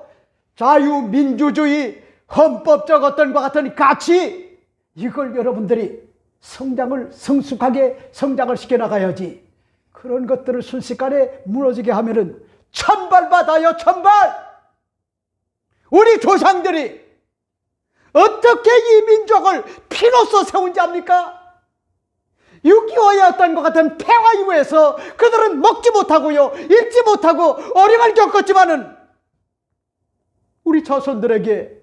자유민주주의, 헌법적 어떤 것 같은 가치, 이걸 여러분들이 성숙하게 성장을 시켜나가야지. 그런 것들을 순식간에 무너지게 하면은 천벌받아요. 천벌. 우리 조상들이 어떻게 이 민족을 피로써 세운 자입니까? 6.25의 어떤 것 같은 폐화 이후에서 그들은 먹지 못하고요, 입지 못하고 어려움을 겪었지만은 우리 자손들에게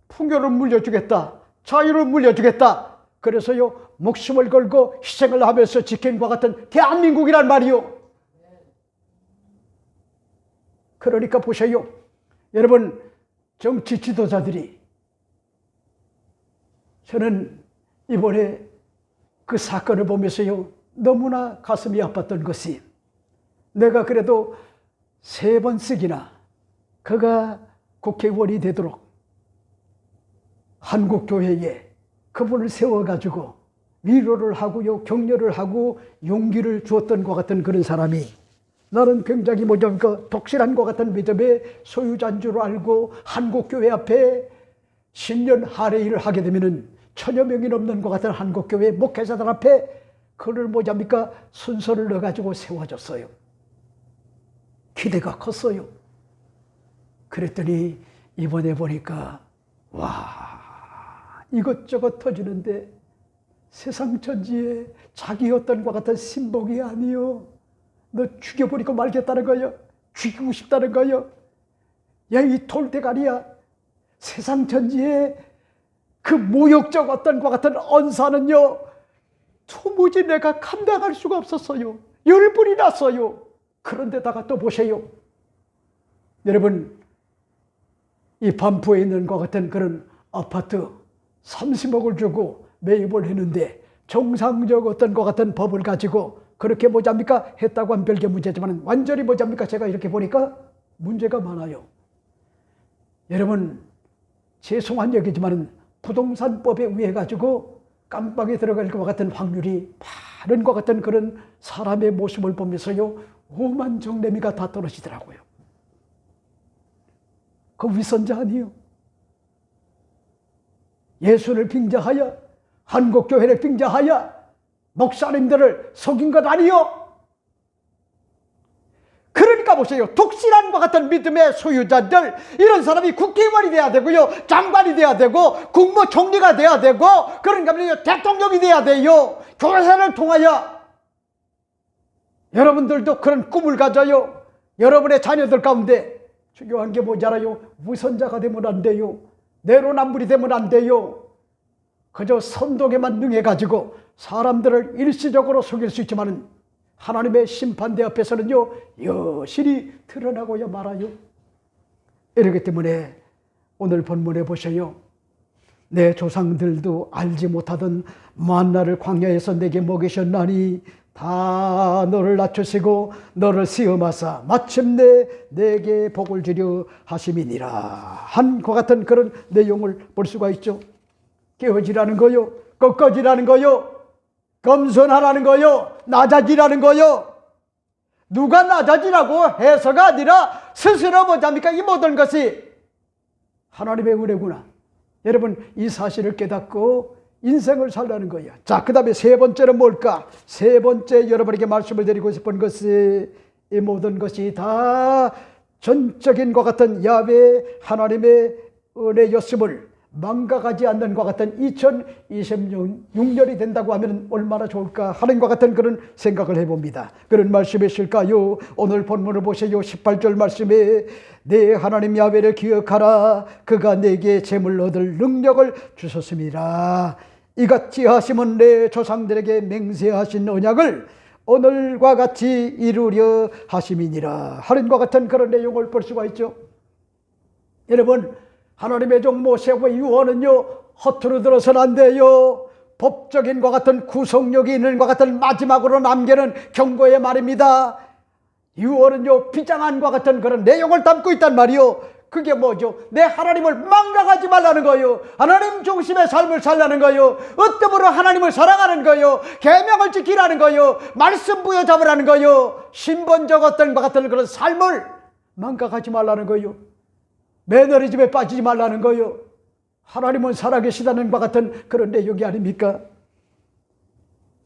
풍요를 물려주겠다, 자유를 물려주겠다, 그래서요 목숨을 걸고 희생을 하면서 지킨 것 같은 대한민국이란 말이요. 그러니까 보세요, 여러분, 정치 지도자들이, 저는 이번에 그 사건을 보면서요 너무나 가슴이 아팠던 것이, 내가 그래도 3번씩이나 그가 국회의원이 되도록 한국교회에 그분을 세워가지고 위로를 하고요, 격려를 하고 용기를 주었던 것 같은 그런 사람이, 나는 굉장히 독실한 것 같은 믿음의 소유자인 줄 알고 한국교회 앞에 신년 할애일을 하게 되면은 1000여 명이 넘는 것 같은 한국교회 목회자들 앞에 그를 순서를 넣어가지고 세워줬어요. 기대가 컸어요. 그랬더니 이번에 보니까 와, 이것저것 터지는데 세상 천지에 자기 어떤 것 같은 신복이 아니요, 너 죽여버리고 말겠다는 거요, 죽이고 싶다는 거요. 야, 이 돌대가리야, 세상 천지에 그 모욕적 어떤 것 같은 언사는요 도무지 내가 감당할 수가 없었어요. 열불이 났어요. 그런데다가 또 보세요, 여러분, 이 반포에 있는 것 같은 그런 아파트 30억을 주고 매입을 했는데 정상적 어떤 것 같은 법을 가지고 그렇게 했다고 하면 별개 문제지만 완전히 제가 이렇게 보니까 문제가 많아요. 여러분, 죄송한 얘기지만 부동산법에 의해 가지고 깜빵에 들어갈 것 같은 확률이 많은 것 같은 그런 사람의 모습을 보면서요 오만 정내미가 다 떨어지더라고요. 그 위선자 아니요? 예수를 빙자하여 한국교회를 빙자하여 목사님들을 속인 것 아니요? 그러니까 보세요, 독실한 것 같은 믿음의 소유자들, 이런 사람이 국회의원이 돼야 되고요, 장관이 돼야 되고, 국무총리가 돼야 되고, 그러니까 대통령이 돼야 돼요. 교회를 통하여 여러분들도 그런 꿈을 가져요. 여러분의 자녀들 가운데 중요한 게 뭔지 알아요? 위선자가 되면 안 돼요. 내로남불이 되면 안 돼요. 그저 선동에만 능해가지고 사람들을 일시적으로 속일 수 있지만은 하나님의 심판대 앞에서는요 여실히 드러나고야 말아요. 이렇기 때문에 오늘 본문에 보셔요, 내 조상들도 알지 못하던 만나를 광야에서 내게 먹이셨나니 다 너를 낮추시고 너를 시험하사 마침내 내게 복을 주려 하심이니라 한 것 같은 그런 내용을 볼 수가 있죠. 깨어지라는 거요, 꺾어지라는 거요, 겸손하라는 거요, 낮아지라는 거요. 누가 낮아지라고 해서가 아니라 스스로 이 모든 것이 하나님의 은혜구나. 여러분, 이 사실을 깨닫고 인생을 살라는 거예요. 자, 그 다음에 3번째는 뭘까? 3번째 여러분에게 말씀을 드리고 싶은 것이, 이 모든 것이 다 전적인 것 같은 야훼 하나님의 은혜였음을 망각하지 않는 것 같은 2026년이 된다고 하면 얼마나 좋을까 하는 것 같은 그런 생각을 해봅니다. 그런 말씀이실까요? 오늘 본문을 보세요. 18절 말씀에 내 하나님 야훼를 기억하라. 그가 내게 재물 얻을 능력을 주셨습니다. 이같이 하시면 내 조상들에게 맹세하신 언약을 오늘과 같이 이루려 하심이니라 하는 것 같은 그런 내용을 볼 수가 있죠. 여러분, 하나님의 종 모세와 유언은요 허투루 들어서는 안 돼요. 법적인 것 같은 구속력이 있는 것 같은 마지막으로 남기는 경고의 말입니다. 유언은요 비장한 것 같은 그런 내용을 담고 있단 말이요. 그게 뭐죠? 내 하나님을 망각하지 말라는 거예요. 하나님 중심의 삶을 살라는 거예요. 어뜸으로 하나님을 사랑하는 거예요. 계명을 지키라는 거예요. 말씀 부여잡으라는 거예요. 신본적 어떤 것 같은 그런 삶을 망각하지 말라는 거예요. 매너리즘에 빠지지 말라는 거예요. 하나님은 살아계시다는 것 같은 그런 내용이 아닙니까?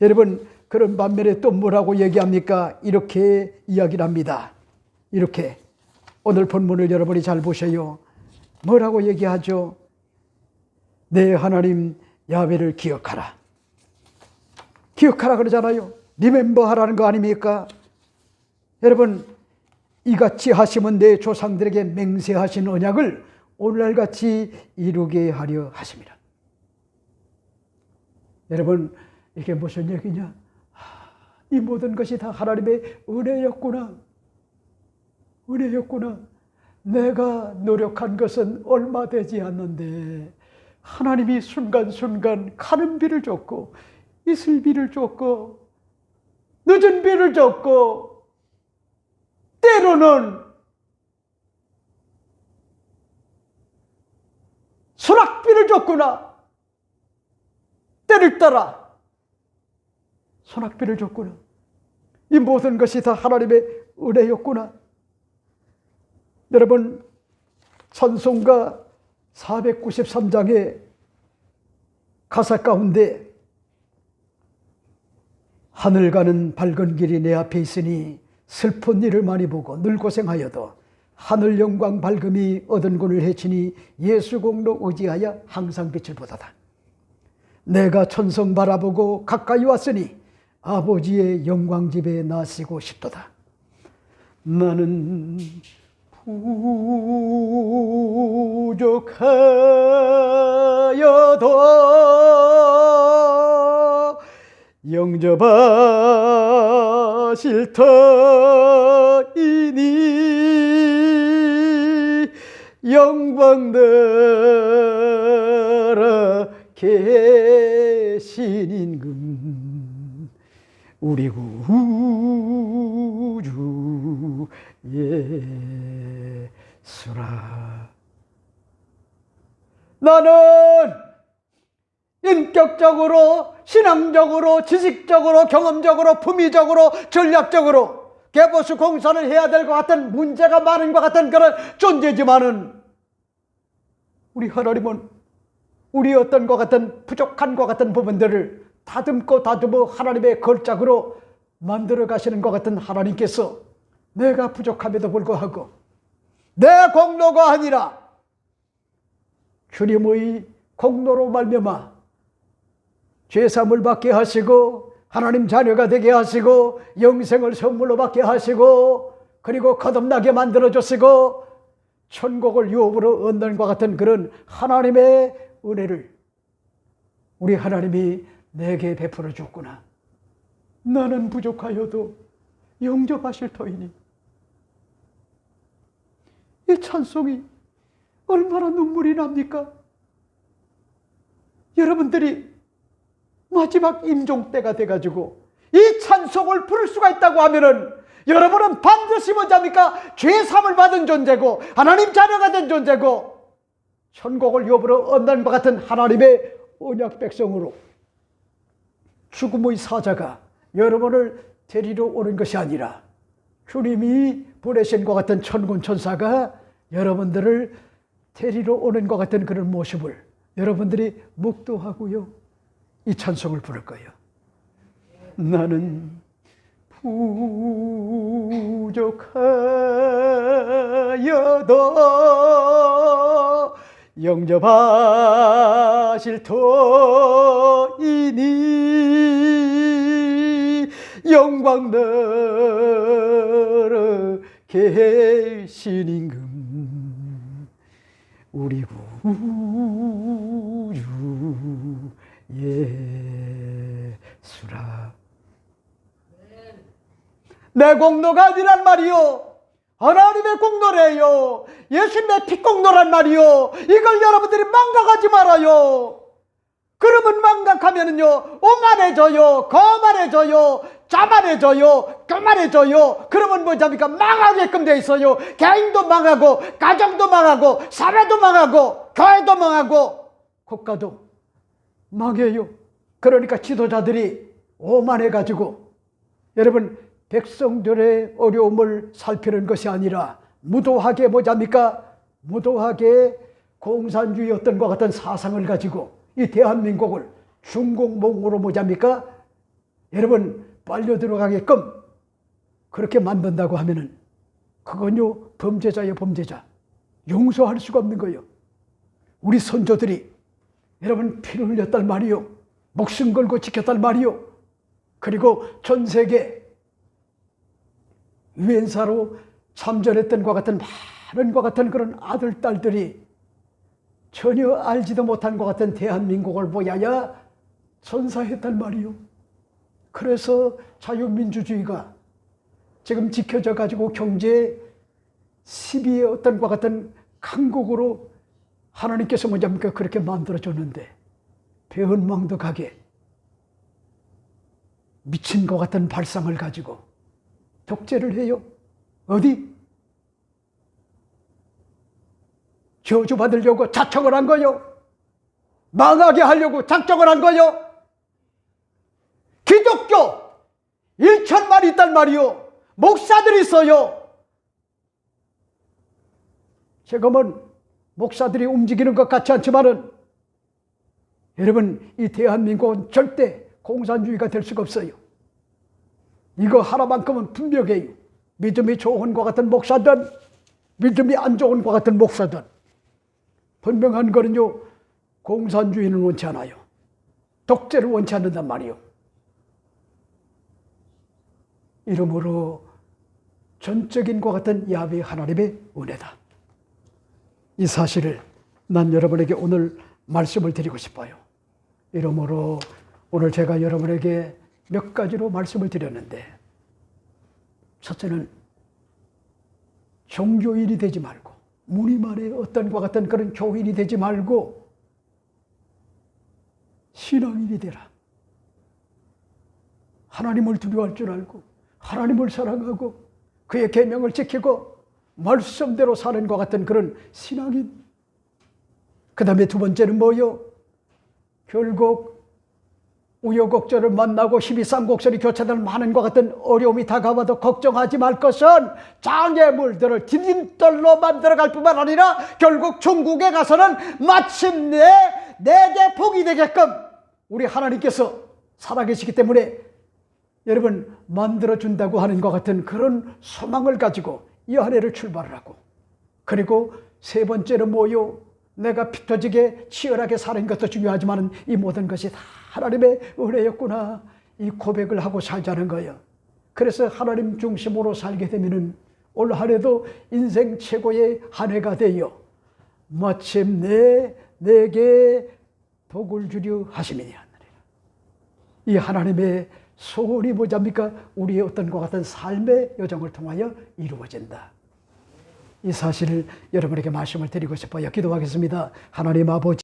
여러분, 그런 반면에 또 뭐라고 얘기합니까? 이렇게 이야기를 합니다. 이렇게 오늘 본문을 여러분이 잘 보세요. 뭐라고 얘기하죠? 내 하나님 야훼를 기억하라. 기억하라 그러잖아요. 리멤버 하라는 거 아닙니까? 여러분, 이같이 하시면 내 조상들에게 맹세하신 언약을 오늘날같이 이루게 하려 하십니다. 여러분, 이게 무슨 얘기냐? 이 모든 것이 다 하나님의 은혜였구나. 은혜였구나. 내가 노력한 것은 얼마 되지 않는데 하나님이 순간순간 가는 비를 줬고 있을 비를 줬고 늦은 비를 줬고 때로는 소낙비를 줬구나. 때를 따라 소낙비를 줬구나. 이 모든 것이 다 하나님의 은혜였구나. 여러분, 찬송가 493장의 가사 가운데 하늘 가는 밝은 길이 내 앞에 있으니 슬픈 일을 많이 보고 늘 고생하여도 하늘 영광 밝음이 얻은 군을 해치니 예수 공로 의지하여 항상 빛을 보다다. 내가 천성 바라보고 가까이 왔으니 아버지의 영광 집에 나시고 싶도다. 나는 부족하여도 영접하실 터이니 영광나라 계신 임금 우리 구주 예수라. 나는 인격적으로, 신앙적으로, 지식적으로, 경험적으로, 품위적으로, 전략적으로 개보수 공사를 해야 될 것 같은 문제가 많은 것 같은 그런 존재지만은 우리 하나님은 우리 어떤 것 같은 부족한 것 같은 부분들을 다듬고 다듬어 하나님의 걸작으로 만들어 가시는 것 같은 하나님께서 내가 부족함에도 불구하고 내 공로가 아니라 주님의 공로로 말미암아 죄사함을 받게 하시고 하나님 자녀가 되게 하시고 영생을 선물로 받게 하시고 그리고 거듭나게 만들어 주시고 천국을 유업으로 얻는 것 같은 그런 하나님의 은혜를 우리 하나님이 내게 베풀어 줬구나. 나는 부족하여도 영접하실 터이니. 이 찬송이 얼마나 눈물이 납니까? 여러분들이 마지막 임종 때가 돼가지고 이 찬송을 부를 수가 있다고 하면은 여러분은 반드시 뭐냐입니까? 죄사함을 받은 존재고 하나님 자녀가 된 존재고 천국을 유업으로 얻는 것 같은 하나님의 언약 백성으로 죽음의 사자가 여러분을 데리러 오는 것이 아니라 주님이 보내신 것 같은 천군 천사가 여러분들을 데리러 오는 것 같은 그런 모습을 여러분들이 묵도하고요 이 찬송을 부를 거예요. 나는 부족하여도 영접하실 터이니 영광 너러 계신 임금 우리 구주 예수라. 내 공로가 아니란 말이요, 하나님의 공로래요. 예수님의 핏공로란 말이요. 이걸 여러분들이 망각하지 말아요. 그러면 망각하면은요, 오만해져요, 거만해져요, 자만해져요, 교만해져요. 그러면 뭐잡니까? 망하게끔 돼 있어요. 개인도 망하고, 가정도 망하고, 사회도 망하고, 교회도 망하고, 국가도 망해요. 그러니까 지도자들이 오만해가지고, 여러분, 백성들의 어려움을 살피는 것이 아니라 무도하게 뭐잡니까? 무도하게 공산주의 어떤 것 같은 사상을 가지고 이 대한민국을 중공몽으로 뭐잡니까? 여러분 빨려 들어가게끔 그렇게 만든다고 하면은 그건요 범죄자예요, 범죄자. 용서할 수가 없는 거예요. 우리 선조들이 여러분 피를 흘렸단 말이요, 목숨 걸고 지켰단 말이요. 그리고 전 세계 유엔사로 참전했던 것 같은 많은 것 같은 그런 아들, 딸들이 전혀 알지도 못한 것 같은 대한민국을 보야야 선사했단 말이요. 그래서 자유민주주의가 지금 지켜져 가지고 경제 10위의 어떤 것 같은 강국으로 하나님께서 뭐냐니까 그렇게 만들어줬는데 배은망덕하게 미친 것 같은 발상을 가지고 독재를 해요. 어디? 저주받으려고 자청을 한 거요. 망하게 하려고 작정을 한 거요. 기독교 1,000만 있단 말이요. 목사들이 있어요. 지금은 목사들이 움직이는 것 같지 않지만은 여러분 이 대한민국은 절대 공산주의가 될 수가 없어요. 이거 하나만큼은 분명해요. 믿음이 좋은 것 같은 목사든 믿음이 안 좋은 것 같은 목사든 분명한 거는요, 공산주의는 원치 않아요. 독재를 원치 않는단 말이요. 이러므로 전적인 것 같은 야훼 하나님의 은혜다. 이 사실을 난 여러분에게 오늘 말씀을 드리고 싶어요. 이러므로 오늘 제가 여러분에게 몇 가지로 말씀을 드렸는데, 첫째는 종교인이 되지 말고 무늬만의 어떤 것 같은 그런 교인이 되지 말고 신앙인이 되라. 하나님을 두려워할 줄 알고 하나님을 사랑하고 그의 계명을 지키고 말씀대로 사는 것 같은 그런 신앙인. 그 다음에 두 번째는 뭐요? 결국 우여곡절을 만나고 희비상곡설이 교차되는 많은 것 같은 어려움이 다가와도 걱정하지 말 것은 장애물들을 디딤돌로 만들어갈 뿐만 아니라 결국 천국에 가서는 마침내 내게 복이 되게끔 우리 하나님께서 살아계시기 때문에 여러분 만들어준다고 하는 것 같은 그런 소망을 가지고 이 한 해를 출발을 하고, 그리고 세 번째는 뭐요? 내가 피 터지게 치열하게 사는 것도 중요하지만 이 모든 것이 다 하나님의 은혜였구나, 이 고백을 하고 살자는 거예요. 그래서 하나님 중심으로 살게 되면은 올 한 해도 인생 최고의 한 해가 되어 마침내 내게 복을 주려 하심이니 하느니라. 이 하나님의 소원이 뭐잡니까? 우리의 어떤 것 같은 삶의 여정을 통하여 이루어진다. 이 사실을 여러분에게 말씀을 드리고 싶어요. 기도하겠습니다. 하나님 아버지,